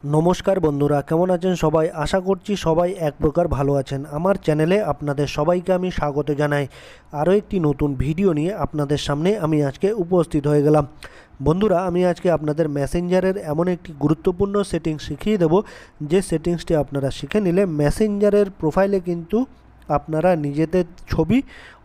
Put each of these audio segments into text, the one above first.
নমস্কার বন্ধুরা, কেমন আছেন সবাই? আশা করছি সবাই এক প্রকার ভালো আছেন। আমার চ্যানেলে আপনাদের সবাইকে আমি স্বাগত জানাই। আরও একটি নতুন ভিডিও নিয়ে আপনাদের সামনে আমি আজকে উপস্থিত হয়ে গেলাম। বন্ধুরা, আমি আজকে আপনাদের মেসেঞ্জারের এমন একটি গুরুত্বপূর্ণ সেটিংস শিখিয়ে দেব, যে সেটিংসটি আপনারা শিখে নিলে মেসেঞ্জারের প্রোফাইলে কিন্তু আপনারা নিজেদের ছবি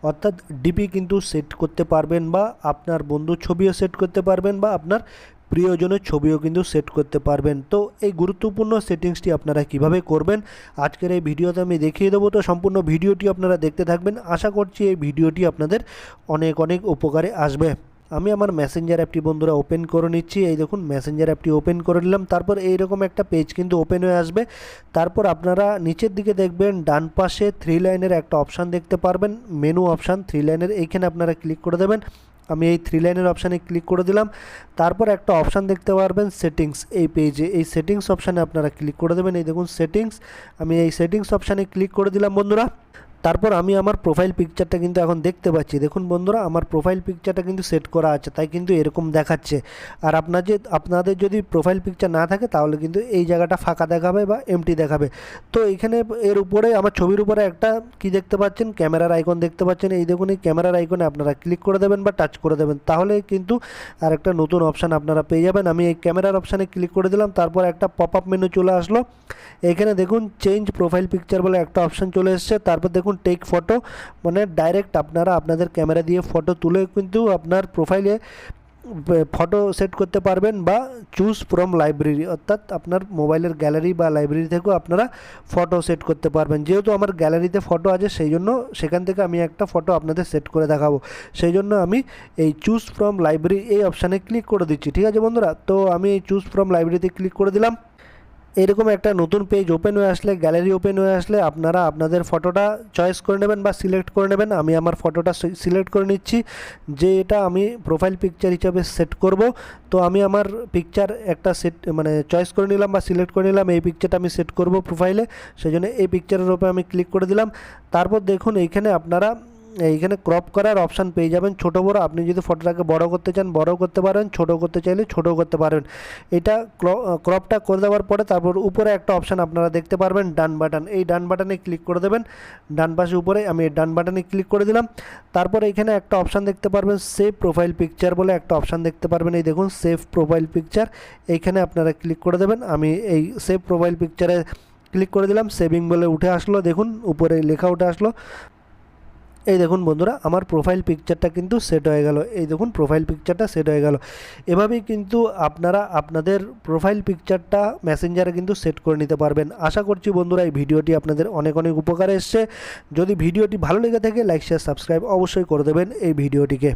অর্থাৎ ডিপি কিন্তু সেট করতে পারবেন, বা আপনার বন্ধুর ছবিও সেট করতে পারবেন, বা আপনার প্রিয়জনের ছবিও কিন্তু সেট করতে পারবেন। তো এই গুরুত্বপূর্ণ সেটিংসটি আপনারা কিভাবে করবেন আজকের এই ভিডিওতে আমি দেখিয়ে দেবো। তো সম্পূর্ণ ভিডিওটি আপনারা দেখতে থাকবেন। আশা করছি এই ভিডিওটি আপনাদের অনেক অনেক উপকারে আসবে। আমি আমার মেসেঞ্জার অ্যাপটি বন্ধুরা ওপেন করে নিচ্ছি। এই দেখুন, মেসেঞ্জার অ্যাপটি ওপেন করে নিলাম। তারপর এইরকম একটা পেজ কিন্তু ওপেন হয়ে আসবে। তারপর আপনারা নিচের দিকে দেখবেন ডান পাশে 3 লাইনের একটা অপশান দেখতে পারবেন, মেনু অপশান 3 লাইনের। এইখানে আপনারা ক্লিক করে দেবেন। আমি এই 3 লাইনের অপশানে ক্লিক করে দিলাম। তারপর একটা অপশান দেখতে পারবেন সেটিংস, এই পেজে এই সেটিংস অপশানে আপনারা ক্লিক করে দেবেন। এই দেখুন সেটিংস, আমি এই সেটিংস অপশানে ক্লিক করে দিলাম বন্ধুরা। তারপর আমি আমার প্রোফাইল পিকচারটা কিন্তু এখন দেখতে পাচ্ছি। দেখুন বন্ধুরা, আমার প্রোফাইল পিকচারটা কিন্তু সেট করা আছে, তাই কিন্তু এরকম দেখাচ্ছে। আর আপনাদের যদি প্রোফাইল পিকচার না থাকে তাহলে কিন্তু এই জায়গাটা ফাঁকা দেখাবে বা এমটি দেখাবে। তো এইখানে এর উপরে আমার ছবির উপরে একটা কি দেখতে পাচ্ছেন, ক্যামেরার আইকন দেখতে পাচ্ছেন। এই দেখুন, এই ক্যামেরার আইকনে আপনারা ক্লিক করে দেবেন বা টাচ করে দেবেন, তাহলে কিন্তু আর একটা নতুন অপশান আপনারা পেয়ে যাবেন। আমি এই ক্যামেরার অপশানে ক্লিক করে দিলাম। তারপর একটা পপ আপ মেনু চলে আসলো। এখানে দেখুন চেঞ্জ প্রোফাইল পিকচার বলে একটা অপশান চলে এসেছে। তারপর দেখুন টেক ফটো, মানে ডাইরেক্ট আপনারা আপনাদের ক্যামেরা দিয়ে ফটো তুলে কিন্তু আপনার প্রোফাইলে ফটো সেট করতে পারবেন, বা চুজ ফ্রম লাইব্রেরি অর্থাৎ আপনার মোবাইলের গ্যালারি বা লাইব্রেরি থেকেও আপনারা ফটো সেট করতে পারবেন। যেহেতু আমার গ্যালারিতে ফটো আছে, সেই জন্য সেখান থেকে আমি একটা ফটো আপনাদের সেট করে দেখাবো। সেই জন্য আমি এই চুজ ফ্রম লাইব্রেরি এই অপশানে ক্লিক করে দিচ্ছি। ঠিক আছে বন্ধুরা, তো আমি এই চুজ ফ্রম লাইব্রেরিতে ক্লিক করে দিলাম। এরকম একটা নতুন পেজ ওপেন হয়ে আসলে, গ্যালারি ওপেন হয়ে আসলে আপনারা আপনাদের ফটোটা চয়েস করে নেবেন বা সিলেক্ট করে নেবেন। আমি আমার ফটোটা সিলেক্ট করে নিচ্ছি, যে এটা আমি প্রোফাইল পিকচার হিসাবে সেট করব। তো আমি আমার পিকচার একটা চয়েস করে নিলাম বা সিলেক্ট করে নিলাম। এই পিকচারটা আমি সেট করব প্রোফাইলে, সেই জন্য এই পিকচারের উপরে আমি ক্লিক করে দিলাম। তারপর দেখুন এইখানে আপনারা এইখানে ক্রপ করার অপশান পেয়ে যাবেন, ছোট বড়। আপনি যদি ফটোটাকে বড় করতে চান বড় করতে পারেন, ছোট করতে চাইলে ছোট করতে পারেন। এটা ক্রপটা করে দেওয়ার পরে তারপর উপরে একটা অপশান আপনারা দেখতে পারবেন ডান বাটন, এই ডান বাটনে ক্লিক করে দেবেন। ডান পাশে উপরে আমি এই ডান বাটনে ক্লিক করে দিলাম। তারপর এখানে একটা অপশান দেখতে পারবেন সেভ প্রোফাইল পিকচার বলে একটা অপশান দেখতে পারবেন। এই দেখুন সেভ প্রোফাইল পিকচার, এইখানে আপনারা ক্লিক করে দেবেন। আমি এই সেভ প্রোফাইল পিকচারে ক্লিক করে দিলাম। সেভিং বলে উঠে আসলো, দেখুন উপরে লেখা উঠে আসলো। এই দেখুন বন্ধুরা, আমার প্রোফাইল পিকচারটা কিন্তু সেট হয়ে গেল। এই দেখুন প্রোফাইল পিকচারটা সেট হয়ে গেল। এভাবেই কিন্তু আপনারা আপনাদের প্রোফাইল পিকচারটা মেসেঞ্জারে কিন্তু সেট করে নিতে পারবেন। আশা করছি বন্ধুরা এই ভিডিওটি আপনাদের অনেক অনেক উপকারে এসছে। যদি ভিডিওটি ভালো লেগে থাকে লাইক শেয়ার সাবস্ক্রাইব অবশ্যই করে দেবেন এই ভিডিওটিকে।